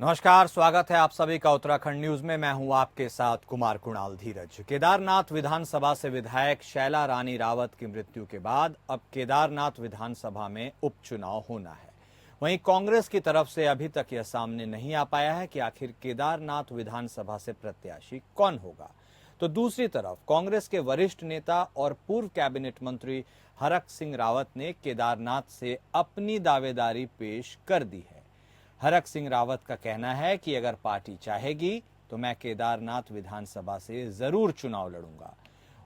नमस्कार, स्वागत है आप सभी का उत्तराखंड न्यूज में। मैं हूं आपके साथ कुमार कुणाल धीरज। केदारनाथ विधानसभा से विधायक शैला रानी रावत की मृत्यु के बाद अब केदारनाथ विधानसभा में उपचुनाव होना है। वहीं कांग्रेस की तरफ से अभी तक यह सामने नहीं आ पाया है कि आखिर केदारनाथ विधानसभा से प्रत्याशी कौन होगा। तो दूसरी तरफ कांग्रेस के वरिष्ठ नेता और पूर्व कैबिनेट मंत्री हरक सिंह रावत ने केदारनाथ से अपनी दावेदारी पेश कर दी है। हरक सिंह रावत का कहना है कि अगर पार्टी चाहेगी तो मैं केदारनाथ विधानसभा से जरूर चुनाव लड़ूंगा।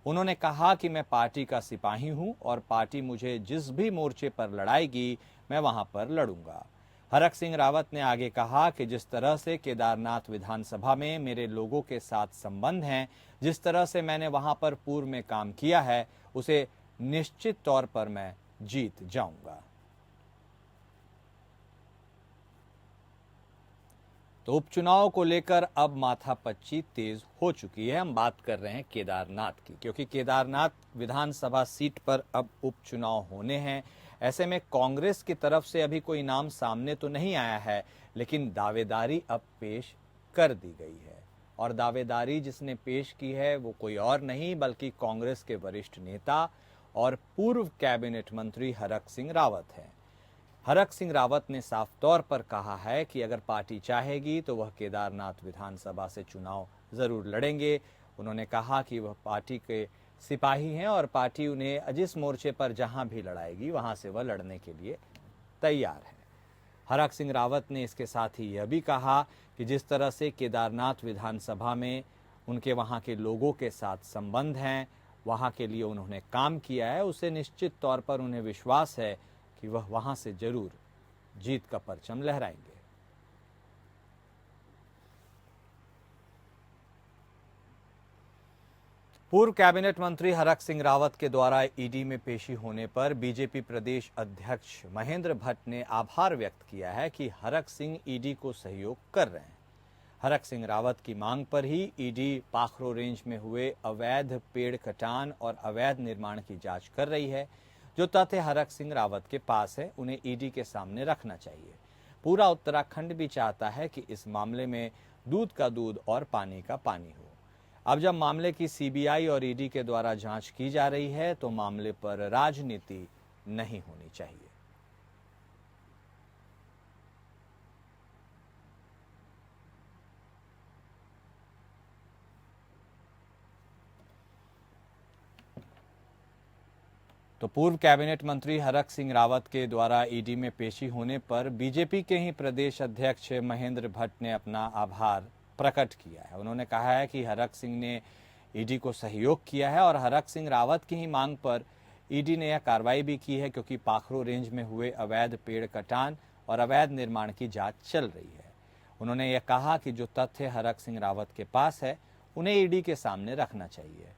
उन्होंने कहा कि मैं पार्टी का सिपाही हूं और पार्टी मुझे जिस भी मोर्चे पर लड़ाएगी मैं वहां पर लड़ूंगा। हरक सिंह रावत ने आगे कहा कि जिस तरह से केदारनाथ विधानसभा में मेरे लोगों के साथ संबंध हैं, जिस तरह से मैंने वहां पर पूर्व में काम किया है, उसे निश्चित तौर पर मैं जीत जाऊंगा। तो उपचुनाव को लेकर अब माथापच्ची तेज हो चुकी है। हम बात कर रहे हैं केदारनाथ की, क्योंकि केदारनाथ विधानसभा सीट पर अब उपचुनाव होने हैं। ऐसे में कांग्रेस की तरफ से अभी कोई नाम सामने तो नहीं आया है, लेकिन दावेदारी अब पेश कर दी गई है। और दावेदारी जिसने पेश की है वो कोई और नहीं बल्कि कांग्रेस के वरिष्ठ नेता और पूर्व कैबिनेट मंत्री हरक सिंह रावत हैं। हरक सिंह रावत ने साफ तौर पर कहा है कि अगर पार्टी चाहेगी तो वह केदारनाथ विधानसभा से चुनाव जरूर लड़ेंगे। उन्होंने कहा कि वह पार्टी के सिपाही हैं और पार्टी उन्हें जिस मोर्चे पर जहां भी लड़ाएगी वहां से वह लड़ने के लिए तैयार है। हरक सिंह रावत ने इसके साथ ही यह भी कहा कि जिस तरह से केदारनाथ विधानसभा में उनके वहां के लोगों के साथ संबंध हैं, वहां के लिए उन्होंने काम किया है, उससे निश्चित तौर पर उन्हें विश्वास है कि वह वहां से जरूर जीत का परचम लहराएंगे। पूर्व कैबिनेट मंत्री हरक सिंह रावत के द्वारा ईडी में पेशी होने पर बीजेपी प्रदेश अध्यक्ष महेंद्र भट्ट ने आभार व्यक्त किया है कि हरक सिंह ईडी को सहयोग कर रहे हैं। हरक सिंह रावत की मांग पर ही ईडी पाखरो रेंज में हुए अवैध पेड़ कटान और अवैध निर्माण की जांच कर रही है। जो तथ्य हरक सिंह रावत के पास है उन्हें ईडी के सामने रखना चाहिए। पूरा उत्तराखंड भी चाहता है कि इस मामले में दूध का दूध और पानी का पानी हो। अब जब मामले की सीबीआई और ईडी के द्वारा जांच की जा रही है तो मामले पर राजनीति नहीं होनी चाहिए। तो पूर्व कैबिनेट मंत्री हरक सिंह रावत के द्वारा ईडी में पेशी होने पर बीजेपी के ही प्रदेश अध्यक्ष महेंद्र भट्ट ने अपना आभार प्रकट किया है। उन्होंने कहा है कि हरक सिंह ने ईडी को सहयोग किया है और हरक सिंह रावत की ही मांग पर ईडी ने यह कार्रवाई भी की है, क्योंकि पाखरो रेंज में हुए अवैध पेड़ कटान और अवैध निर्माण की जांच चल रही है। उन्होंने यह कहा कि जो तथ्य हरक सिंह रावत के पास है उन्हें ईडी के सामने रखना चाहिए।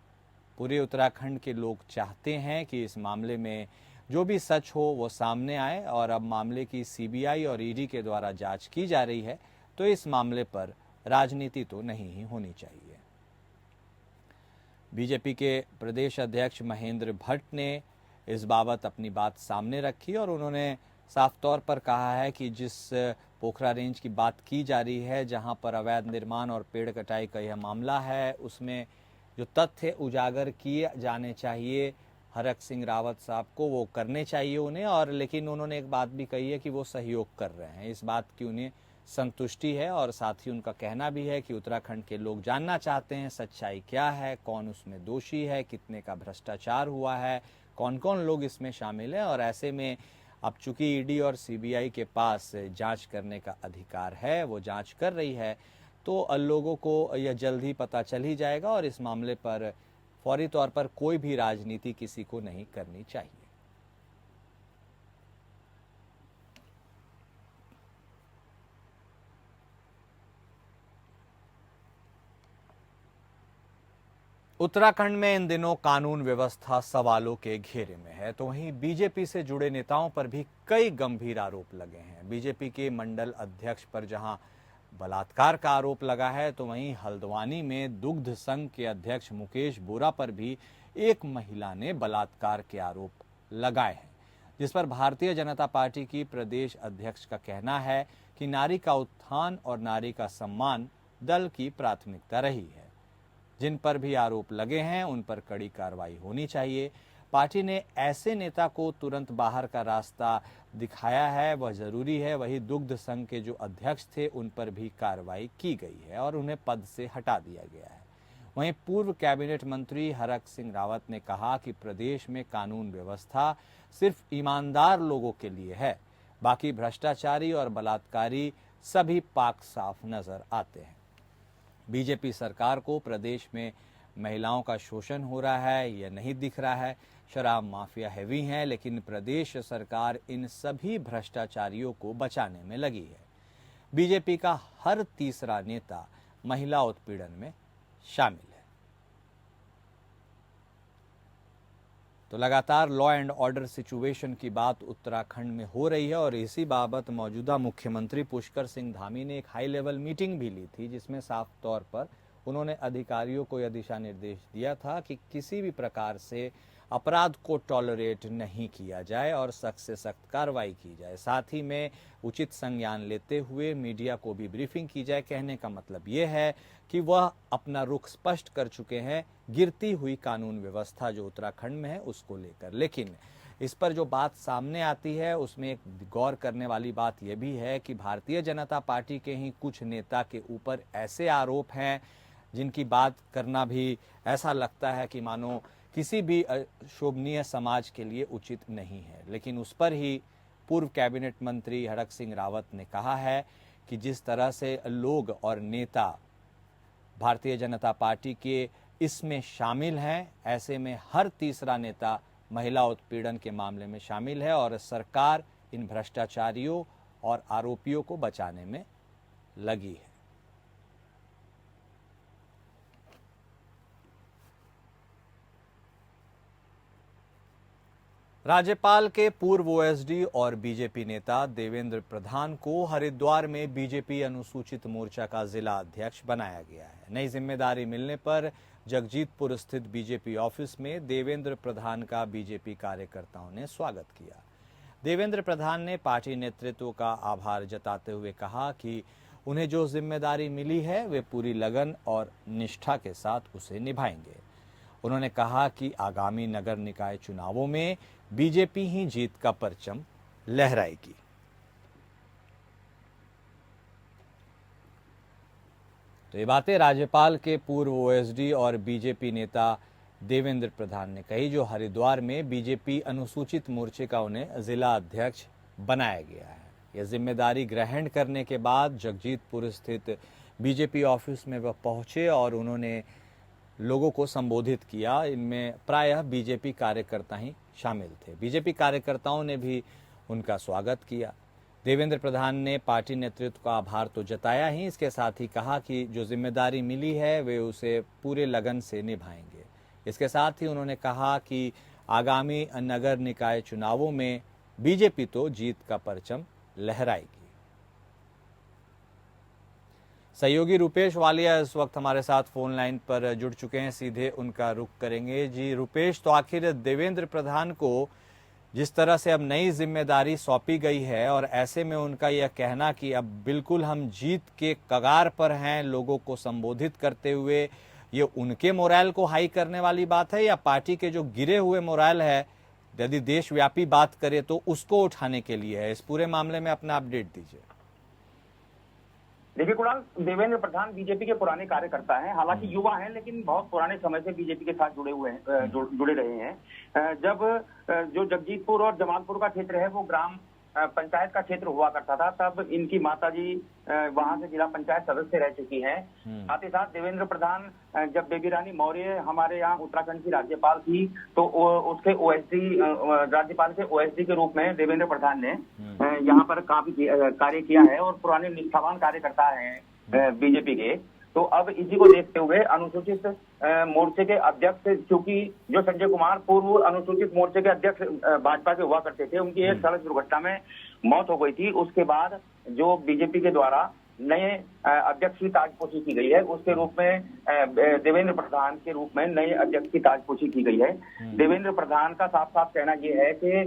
पूरे उत्तराखंड के लोग चाहते हैं कि इस मामले में जो भी सच हो वो सामने आए, और अब मामले की सीबीआई और ईडी के द्वारा जांच की जा रही है तो इस मामले पर राजनीति तो नहीं ही होनी चाहिए। बीजेपी के प्रदेश अध्यक्ष महेंद्र भट्ट ने इस बाबत अपनी बात सामने रखी और उन्होंने साफ तौर पर कहा है कि जिस पोखरा रेंज की बात की जा रही है, जहां पर अवैध निर्माण और पेड़ कटाई का यह मामला है, उसमें जो तथ्य उजागर किए जाने चाहिए हरक सिंह रावत साहब को वो करने चाहिए उन्हें। और लेकिन उन्होंने एक बात भी कही है कि वो सहयोग कर रहे हैं, इस बात की उन्हें संतुष्टि है। और साथ ही उनका कहना भी है कि उत्तराखंड के लोग जानना चाहते हैं सच्चाई क्या है, कौन उसमें दोषी है, कितने का भ्रष्टाचार हुआ है, कौन कौन लोग इसमें शामिल हैं। और ऐसे में अब चूंकि ईडी और सीबीआई के पास जांच करने का अधिकार है, वो जांच कर रही है, तो लोगों को यह जल्द ही पता चल ही जाएगा और इस मामले पर फौरी तौर पर कोई भी राजनीति किसी को नहीं करनी चाहिए। उत्तराखंड में इन दिनों कानून व्यवस्था सवालों के घेरे में है, तो वहीं बीजेपी से जुड़े नेताओं पर भी कई गंभीर आरोप लगे हैं। बीजेपी के मंडल अध्यक्ष पर जहां बलात्कार का आरोप लगा है, तो वहीं हल्द्वानी में दुग्ध संघ के अध्यक्ष मुकेश बोरा पर भी एक महिला ने बलात्कार के आरोप लगाए हैं। जिस पर भारतीय जनता पार्टी की प्रदेश अध्यक्ष का कहना है कि नारी का उत्थान और नारी का सम्मान दल की प्राथमिकता रही है। जिन पर भी आरोप लगे हैं उन पर कड़ी कार्रवाई होनी चाहिए। पार्टी ने ऐसे नेता को तुरंत बाहर का रास्ता दिखाया है, वह जरूरी है। वही दुग्ध संघ के जो अध्यक्ष थे उन पर भी कार्रवाई की गई है और उन्हें पद से हटा दिया गया है। वहीं पूर्व कैबिनेट मंत्री हरक सिंह रावत ने कहा कि प्रदेश में कानून व्यवस्था सिर्फ ईमानदार लोगों के लिए है, बाकी भ्रष्टाचारी और बलात्कारी सभी पाक साफ नजर आते हैं। बीजेपी सरकार को प्रदेश में महिलाओं का शोषण हो रहा है यह नहीं दिख रहा है। शराब माफिया हैवी है, लेकिन प्रदेश सरकार इन सभी भ्रष्टाचारियों को बचाने में लगी है। बीजेपी का हर तीसरा नेता महिला उत्पीड़न में शामिल है। तो लगातार लॉ एंड ऑर्डर सिचुएशन की बात उत्तराखंड में हो रही है और इसी बाबत मौजूदा मुख्यमंत्री पुष्कर सिंह धामी ने एक हाई लेवल मीटिंग भी ली थी, जिसमें साफ तौर पर उन्होंने अधिकारियों को यह दिशा निर्देश दिया था कि किसी भी प्रकार से अपराध को टॉलरेट नहीं किया जाए और सख्त से सख्त कार्रवाई की जाए। साथ ही में उचित संज्ञान लेते हुए मीडिया को भी ब्रीफिंग की जाए। कहने का मतलब ये है कि वह अपना रुख स्पष्ट कर चुके हैं गिरती हुई कानून व्यवस्था जो उत्तराखंड में है उसको लेकर। लेकिन इस पर जो बात सामने आती है उसमें एक गौर करने वाली बात यह भी है कि भारतीय जनता पार्टी के ही कुछ नेता के ऊपर ऐसे आरोप हैं जिनकी बात करना भी ऐसा लगता है कि मानो किसी भी शोभनीय समाज के लिए उचित नहीं है। लेकिन उस पर ही पूर्व कैबिनेट मंत्री हरक सिंह रावत ने कहा है कि जिस तरह से लोग और नेता भारतीय जनता पार्टी के इसमें शामिल हैं, ऐसे में हर तीसरा नेता महिला उत्पीड़न के मामले में शामिल है और सरकार इन भ्रष्टाचारियों और आरोपियों को बचाने में लगी है। राज्यपाल के पूर्व ओएसडी और बीजेपी नेता देवेंद्र प्रधान को हरिद्वार में बीजेपी अनुसूचित मोर्चा का जिला अध्यक्ष बनाया गया है। नई जिम्मेदारी मिलने पर जगजीतपुर स्थित बीजेपी ऑफिस में देवेंद्र प्रधान का बीजेपी कार्यकर्ताओं ने स्वागत किया। देवेंद्र प्रधान ने पार्टी नेतृत्व का आभार जताते हुए कहा कि उन्हें जो जिम्मेदारी मिली है वे पूरी लगन और निष्ठा के साथ उसे निभाएंगे। उन्होंने कहा कि आगामी नगर निकाय चुनावों में बीजेपी ही जीत का परचम लहराएगी। तो ये बातें राज्यपाल के पूर्व ओएसडी और बीजेपी नेता देवेंद्र प्रधान ने कही, जो हरिद्वार में बीजेपी अनुसूचित मोर्चे का उन्हें जिला अध्यक्ष बनाया गया है। यह जिम्मेदारी ग्रहण करने के बाद जगजीतपुर स्थित बीजेपी ऑफिस में वह पहुंचे और उन्होंने लोगों को संबोधित किया। इनमें प्रायः बीजेपी कार्यकर्ता ही शामिल थे। बीजेपी कार्यकर्ताओं ने भी उनका स्वागत किया। देवेंद्र प्रधान ने पार्टी नेतृत्व का आभार तो जताया ही, इसके साथ ही कहा कि जो जिम्मेदारी मिली है वे उसे पूरे लगन से निभाएंगे। इसके साथ ही उन्होंने कहा कि आगामी नगर निकाय चुनावों में बीजेपी तो जीत का परचम लहराएगी। सहयोगी रुपेश वालिया इस वक्त हमारे साथ फोन लाइन पर जुड़ चुके हैं, सीधे उनका रुख करेंगे। जी रुपेश, तो आखिर देवेंद्र प्रधान को जिस तरह से अब नई जिम्मेदारी सौंपी गई है और ऐसे में उनका यह कहना कि अब बिल्कुल हम जीत के कगार पर हैं, लोगों को संबोधित करते हुए, ये उनके मोराल को हाई करने वाली बात है या पार्टी के जो गिरे हुए मोराल है, यदि देशव्यापी बात करें तो उसको उठाने के लिए है? इस पूरे मामले में अपना अपडेट दीजिए। देखिए कुणाल, देवेंद्र प्रधान बीजेपी के पुराने कार्यकर्ता हैं। हालांकि युवा हैं लेकिन बहुत पुराने समय से बीजेपी के साथ जुड़े रहे हैं। जब जो जगजीतपुर और जमालपुर का क्षेत्र है वो ग्राम पंचायत का क्षेत्र हुआ करता था, तब इनकी माताजी वहां से जिला पंचायत सदस्य रह चुकी हैं। साथ ही साथ देवेंद्र प्रधान जब बेबी रानी मौर्य हमारे यहाँ उत्तराखंड की राज्यपाल थी तो उसके ओएसडी, राज्यपाल के ओएसडी के रूप में देवेंद्र प्रधान ने यहाँ पर काफी कार्य किया है और पुराने निष्ठावान कार्यकर्ता हैं बीजेपी के। तो अब इसी को देखते हुए अनुसूचित मोर्चे के अध्यक्ष, क्योंकि जो संजय कुमार पूर्व अनुसूचित मोर्चे के अध्यक्ष भाजपा के हुआ करते थे, उनकी एक सड़क दुर्घटना में मौत हो गई थी। उसके बाद जो बीजेपी के द्वारा नए अध्यक्ष की ताजपोशी की गई है। उसके रूप में देवेंद्र प्रधान के रूप में नए अध्यक्ष की ताजपोशी की गई है। देवेंद्र प्रधान का साफ साफ कहना यह है कि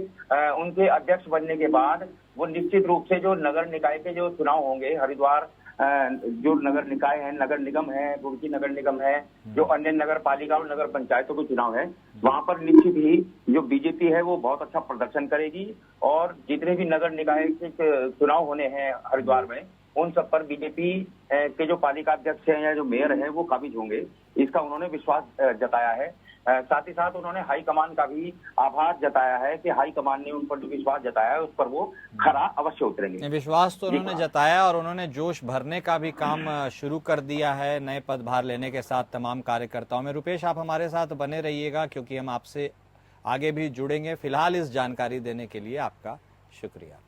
उनके अध्यक्ष बनने के बाद वो निश्चित रूप से जो नगर निकाय के जो चुनाव होंगे, हरिद्वार जो नगर निकाय है, नगर निगम है, रुड़की नगर निगम है, जो अन्य नगर पालिका और नगर पंचायतों के चुनाव है, वहां पर निश्चित ही जो बीजेपी है वो बहुत अच्छा प्रदर्शन करेगी और जितने भी नगर निकाय के चुनाव होने हैं हरिद्वार में, उन सब पर बीजेपी के जो पालिका अध्यक्ष हैं या जो मेयर हैं वो काबिज होंगे, इसका उन्होंने विश्वास जताया है। साथ ही साथ उन्होंने हाईकमान का भी आभार जताया है कि हाईकमान ने उन पर जो विश्वास जताया है उस पर वो खरा अवश्य उतरेंगे। विश्वास तो उन्होंने जताया और उन्होंने जोश भरने का भी काम शुरू कर दिया है नए पदभार लेने के साथ तमाम कार्यकर्ताओं में। रुपेश, आप हमारे साथ बने रहिएगा क्योंकि हम आपसे आगे भी जुड़ेंगे। फिलहाल इस जानकारी देने के लिए आपका शुक्रिया।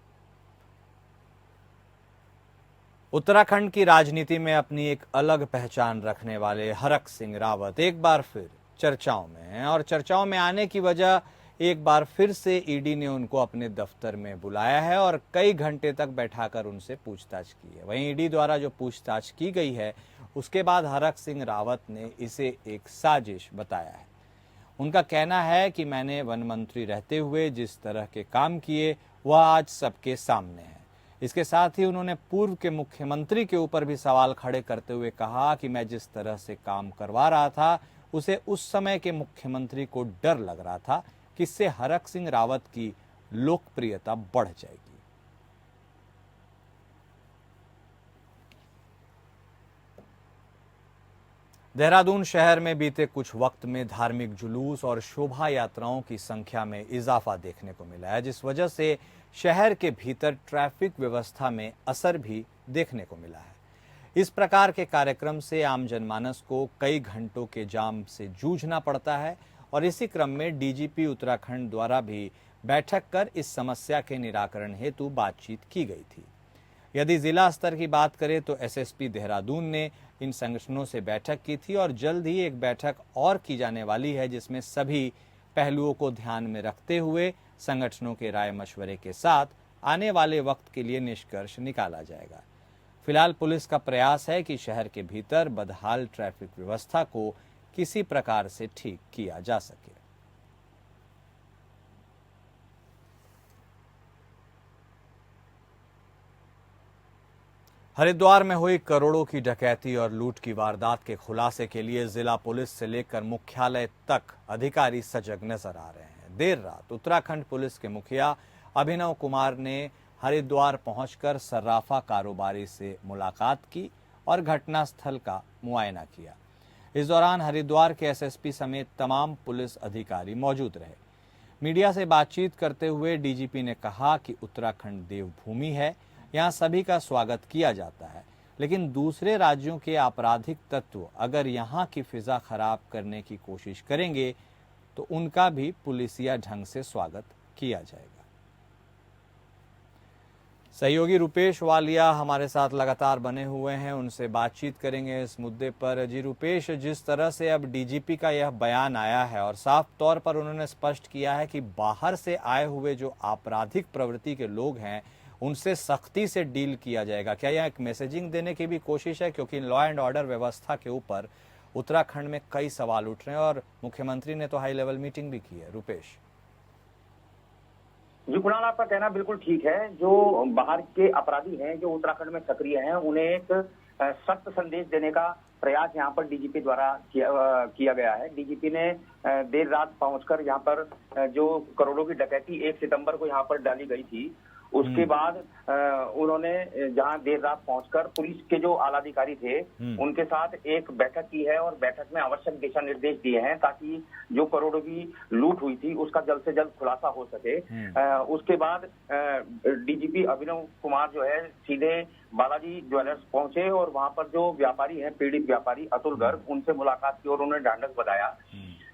उत्तराखंड की राजनीति में अपनी एक अलग पहचान रखने वाले हरक सिंह रावत एक बार फिर चर्चाओं में हैं और चर्चाओं में आने की वजह एक बार फिर से ईडी ने उनको अपने दफ्तर में बुलाया है और कई घंटे तक बैठाकर उनसे पूछताछ की है। वहीं ईडी द्वारा जो पूछताछ की गई है उसके बाद हरक सिंह रावत ने इसे एक साजिश बताया है। उनका कहना है कि मैंने वन मंत्री रहते हुए जिस तरह के काम किए वह आज सबके सामने है। इसके साथ ही उन्होंने पूर्व के मुख्यमंत्री के ऊपर भी सवाल खड़े करते हुए कहा कि मैं जिस तरह से काम करवा रहा था उसे उस समय के मुख्यमंत्री को डर लग रहा था कि इससे हरक सिंह रावत की लोकप्रियता बढ़ जाएगी। देहरादून शहर में बीते कुछ वक्त में धार्मिक जुलूस और शोभा यात्राओं की संख्या में इजाफा देखने को मिला है, जिस वजह से शहर के भीतर ट्रैफिक व्यवस्था में असर भी देखने को मिला है। इस प्रकार के कार्यक्रम से आम जनमानस को कई घंटों के जाम से जूझना पड़ता है और इसी क्रम में डीजीपी उत्तराखंड द्वारा भी बैठक कर इस समस्या के निराकरण हेतु बातचीत की गई थी। यदि जिला स्तर की बात करें तो एसएसपी देहरादून ने इन संगठनों से बैठक की थी और जल्द ही एक बैठक और की जाने वाली है जिसमें सभी पहलुओं को ध्यान में रखते हुए संगठनों के राय मशवरे के साथ आने वाले वक्त के लिए निष्कर्ष निकाला जाएगा। फिलहाल पुलिस का प्रयास है कि शहर के भीतर बदहाल ट्रैफिक व्यवस्था को किसी प्रकार से ठीक किया जा सके। हरिद्वार में हुई करोड़ों की डकैती और लूट की वारदात के खुलासे के लिए जिला पुलिस से लेकर मुख्यालय तक अधिकारी सजग नजर आ रहे हैं। देर रात उत्तराखंड पुलिस के मुखिया अभिनव कुमार ने हरिद्वार पहुंचकर सर्राफा कारोबारी से मुलाकात की और घटनास्थल का मुआयना किया। इस दौरान हरिद्वार के एसएसपी समेत तमाम पुलिस अधिकारी मौजूद रहे। मीडिया से बातचीत करते हुए डीजीपी ने कहा कि उत्तराखंड देवभूमि है, यहाँ सभी का स्वागत किया जाता है, लेकिन दूसरे राज्यों के आपराधिक तत्व अगर यहाँ की फिजा खराब करने की कोशिश करेंगे तो उनका भी पुलिसिया ढंग से स्वागत किया जाएगा। सहयोगी रुपेश वालिया हमारे साथ लगातार बने हुए हैं, उनसे बातचीत करेंगे इस मुद्दे पर। जी रुपेश, जिस तरह से अब डीजीपी का यह बयान आया है और साफ तौर पर उन्होंने स्पष्ट किया है कि बाहर से आए हुए जो आपराधिक प्रवृत्ति के लोग हैं उनसे सख्ती से डील किया जाएगा, क्या यह एक मैसेजिंग देने की भी कोशिश है? क्योंकि लॉ एंड ऑर्डर व्यवस्था के ऊपर उत्तराखंड में कई सवाल उठ रहे हैं और मुख्यमंत्री ने तो हाई लेवल मीटिंग भी की है। रुपेश जी कुणाल, आपका कहना बिल्कुल ठीक है। जो बाहर के अपराधी हैं जो उत्तराखंड में सक्रिय हैं उन्हें एक सख्त संदेश देने का प्रयास यहाँ पर डीजीपी द्वारा किया गया है। डीजीपी ने देर रात पहुंचकर यहाँ पर जो करोड़ों की डकैती 1 सितंबर को यहाँ पर डाली गई थी उसके बाद उन्होंने जहां देर रात पहुंचकर पुलिस के जो आलाधिकारी थे उनके साथ एक बैठक की है और बैठक में आवश्यक दिशा निर्देश दिए हैं ताकि जो करोड़ों की लूट हुई थी उसका जल्द से जल्द खुलासा हो सके। उसके बाद डीजीपी अभिनव कुमार जो है सीधे बालाजी ज्वेलर्स पहुंचे और वहां पर जो व्यापारी हैं, पीड़ित व्यापारी अतुल गर्ग, उनसे मुलाकात की और उन्होंने ढांढस बधाया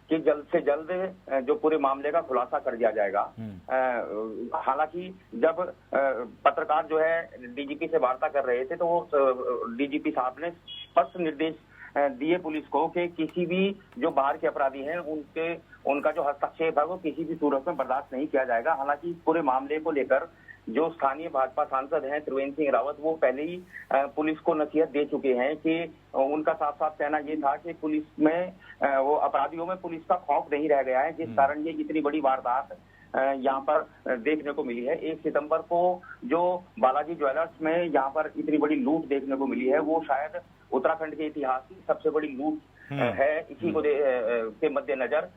कि जल्द से जल्द जो पूरे मामले का खुलासा कर दिया जाएगा। हालांकि जब पत्रकार जो है डीजीपी से वार्ता कर रहे थे तो वो डीजीपी साहब ने स्पष्ट निर्देश दिए पुलिस को कि किसी भी जो बाहर के अपराधी हैं उनका जो हस्तक्षेप है वो किसी भी सूरत में बर्दाश्त नहीं किया जाएगा। हालांकि पूरे मामले को लेकर जो स्थानीय भाजपा सांसद हैं त्रिवेंद्र सिंह रावत, वो पहले ही पुलिस को नसीहत दे चुके हैं कि उनका साफ साफ कहना ये था कि पुलिस में वो अपराधियों में पुलिस का खौफ नहीं रह गया है, जिस कारण ये इतनी बड़ी वारदात यहाँ पर देखने को मिली है। 1 सितंबर को जो बालाजी ज्वेलर्स में यहाँ पर इतनी बड़ी लूट देखने को मिली है, वो शायद उत्तराखंड के इतिहास की सबसे बड़ी लूट है। इसी को के मद्देनजर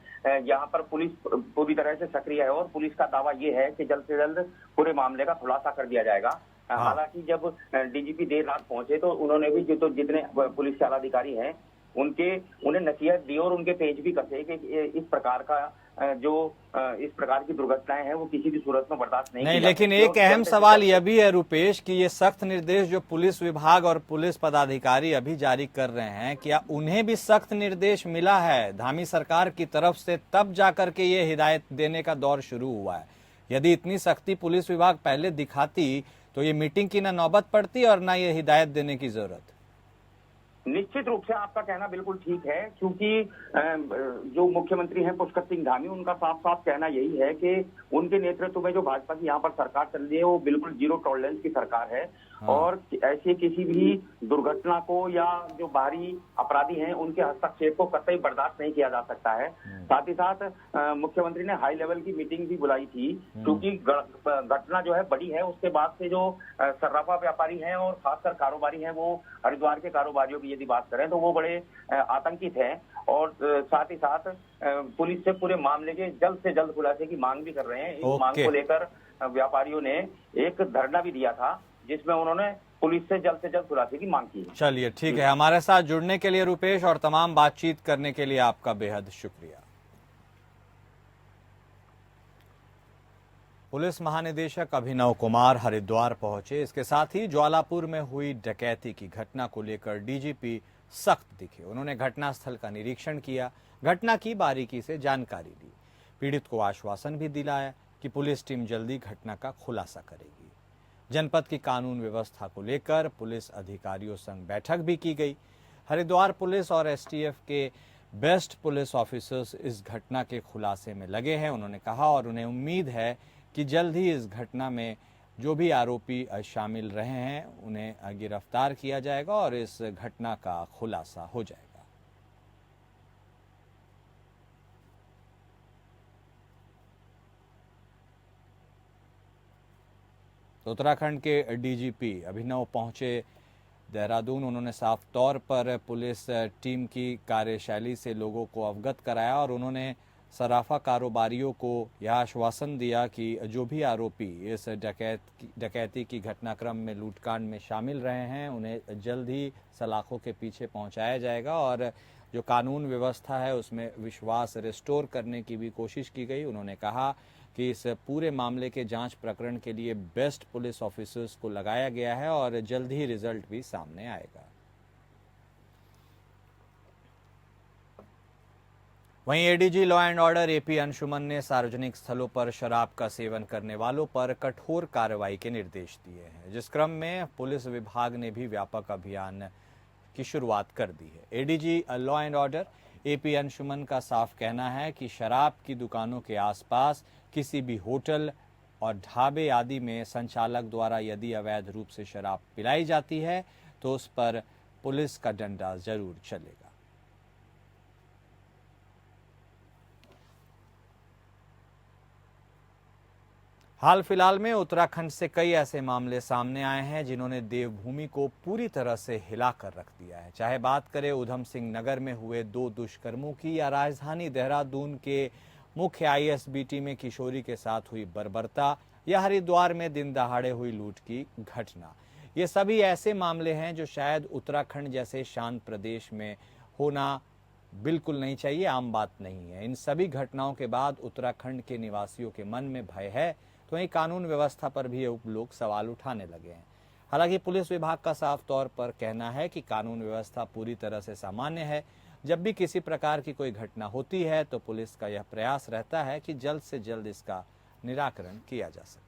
यहाँ पर पुलिस पूरी तरह से सक्रिय है और पुलिस का दावा ये है कि जल्द से जल्द पूरे मामले का खुलासा कर दिया जाएगा। हालांकि जब डीजीपी देर रात पहुंचे तो उन्होंने भी जो जितने पुलिस के आलाधिकारी हैं उन्हें नसीहत दी और उनके पेज भी कसे कि इस प्रकार का इस प्रकार की दुर्घटनाएं हैं वो किसी भी सूरत में बर्दाश्त नहीं। लेकिन एक अहम सवाल यह भी है रुपेश कि ये सख्त निर्देश जो पुलिस विभाग और पुलिस पदाधिकारी अभी जारी कर रहे हैं, क्या उन्हें भी सख्त निर्देश मिला है धामी सरकार की तरफ से, तब जाकर के ये हिदायत देने का दौर शुरू हुआ है? यदि इतनी सख्ती पुलिस विभाग पहले दिखाती तो ये मीटिंग की ना नौबत पड़ती और ना ये हिदायत देने की जरूरत। निश्चित रूप से आपका कहना बिल्कुल ठीक है, क्योंकि जो मुख्यमंत्री हैं पुष्कर सिंह धामी, उनका साफ साफ कहना यही है कि उनके नेतृत्व में जो भाजपा की यहाँ पर सरकार चल रही है वो बिल्कुल जीरो टॉलरेंस की सरकार है। और ऐसे किसी भी दुर्घटना को या जो बाहरी अपराधी हैं उनके हस्तक्षेप को कतई बर्दाश्त नहीं किया जा सकता है। साथ ही साथ मुख्यमंत्री ने हाई लेवल की मीटिंग भी बुलाई थी, क्योंकि घटना जो है बड़ी है। उसके बाद से जो सर्राफा व्यापारी हैं और खासकर कारोबारी हैं, वो हरिद्वार के कारोबारियों की यदि बात करें तो वो बड़े आतंकित हैं और साथ ही साथ पुलिस से पूरे मामले के जल्द से जल्द खुलासे की मांग भी कर रहे हैं। इस मांग को लेकर व्यापारियों ने एक धरना भी दिया था जिसमें उन्होंने पुलिस से जल्द खुलासे की मांग की। चलिए ठीक है, हमारे साथ जुड़ने के लिए रुपेश और तमाम बातचीत करने के लिए आपका बेहद शुक्रिया। पुलिस महानिदेशक अभिनव कुमार हरिद्वार पहुंचे। इसके साथ ही ज्वालापुर में हुई डकैती की घटना को लेकर डीजीपी सख्त दिखे। उन्होंने घटनास्थल का निरीक्षण किया, घटना की बारीकी से जानकारी ली, पीड़ित को आश्वासन भी दिलाया कि पुलिस टीम जल्दी घटना का खुलासा करेगी। जनपद की कानून व्यवस्था को लेकर पुलिस अधिकारियों संग बैठक भी की गई। हरिद्वार पुलिस और एसटीएफ के बेस्ट पुलिस ऑफिसर्स इस घटना के खुलासे में लगे हैं, उन्होंने कहा, और उन्हें उम्मीद है कि जल्द ही इस घटना में जो भी आरोपी शामिल रहे हैं उन्हें गिरफ्तार किया जाएगा और इस घटना का खुलासा हो जाएगा। तो उत्तराखंड के डीजीपी अभिनव पहुंचे देहरादून। उन्होंने साफ तौर पर पुलिस टीम की कार्यशैली से लोगों को अवगत कराया और उन्होंने सराफा कारोबारियों को यह आश्वासन दिया कि जो भी आरोपी इस डकैती की घटनाक्रम में लूटकांड में शामिल रहे हैं उन्हें जल्द ही सलाखों के पीछे पहुंचाया जाएगा और जो कानून व्यवस्था है उसमें विश्वास रिस्टोर करने की भी कोशिश की गई। उन्होंने कहा कि इस पूरे मामले के जांच प्रकरण के लिए बेस्ट पुलिस ऑफिसर्स को लगाया गया है और जल्द ही रिजल्ट भी सामने आएगा। वहीं ADG law and order AP Anshuman ने सार्वजनिक स्थलों पर शराब का सेवन करने वालों पर कठोर कार्रवाई के निर्देश दिए हैं, जिस क्रम में पुलिस विभाग ने भी व्यापक अभियान की शुरुआत कर दी है। ADG law and order AP Anshuman का साफ कहना है कि शराब की दुकानों के आसपास किसी भी होटल और ढाबे आदि में संचालक द्वारा यदि अवैध रूप से शराब पिलाई जाती है तो उस पर पुलिस का डंडा जरूर चलेगा। हाल फिलहाल में उत्तराखंड से कई ऐसे मामले सामने आए हैं जिन्होंने देवभूमि को पूरी तरह से हिलाकर रख दिया है। चाहे बात करें उधम सिंह नगर में हुए 2 दुष्कर्मों की या राजधानी देहरादून के मुख्य आईएसबीटी में किशोरी के साथ हुई बर्बरता या हरिद्वार में दिन दहाड़े हुई लूट की घटना। ये सभी ऐसे मामले हैं जो शायद उत्तराखंड जैसे शांत प्रदेश में होना बिल्कुल नहीं चाहिए, आम बात नहीं है। इन सभी घटनाओं के बाद उत्तराखंड के निवासियों के मन में भय है, तो वहीं कानून व्यवस्था पर भी लोग सवाल उठाने लगे हैं। हालांकि पुलिस विभाग का साफ तौर पर कहना है कि कानून व्यवस्था पूरी तरह से सामान्य है। जब भी किसी प्रकार की कोई घटना होती है तो पुलिस का यह प्रयास रहता है कि जल्द से जल्द इसका निराकरण किया जा सके।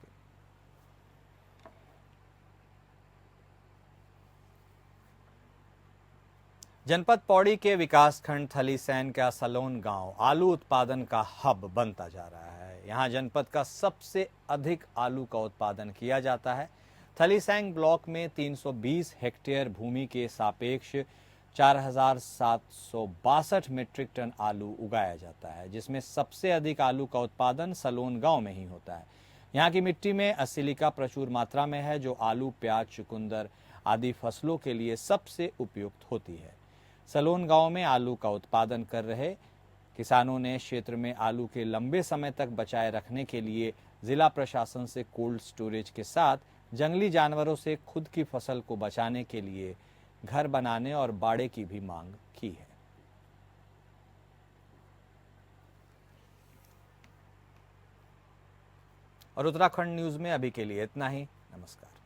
जनपद पौड़ी के विकासखंड थलीसैंण का सलोन गांव आलू उत्पादन का हब बनता जा रहा है। यहां जनपद का सबसे अधिक आलू का उत्पादन किया जाता है। थलीसैंण ब्लॉक में 320 हेक्टेयर भूमि के सापेक्ष 4,762 मीट्रिक टन आलू उगाया जाता है, जिसमें सबसे अधिक आलू का उत्पादन सलोन गांव में ही होता है। यहाँ की मिट्टी में असिलिका प्रचुर मात्रा में है, जो आलू, प्याज, चुकंदर आदि फसलों के लिए सबसे उपयुक्त होती है। सलोन गांव में आलू का उत्पादन कर रहे किसानों ने क्षेत्र में आलू के लंबे समय तक बचाए रखने के लिए जिला प्रशासन से कोल्ड स्टोरेज के साथ जंगली जानवरों से खुद की फसल को बचाने के लिए घर बनाने और बाड़े की भी मांग की है। और उत्तराखंड न्यूज में अभी के लिए इतना ही। नमस्कार।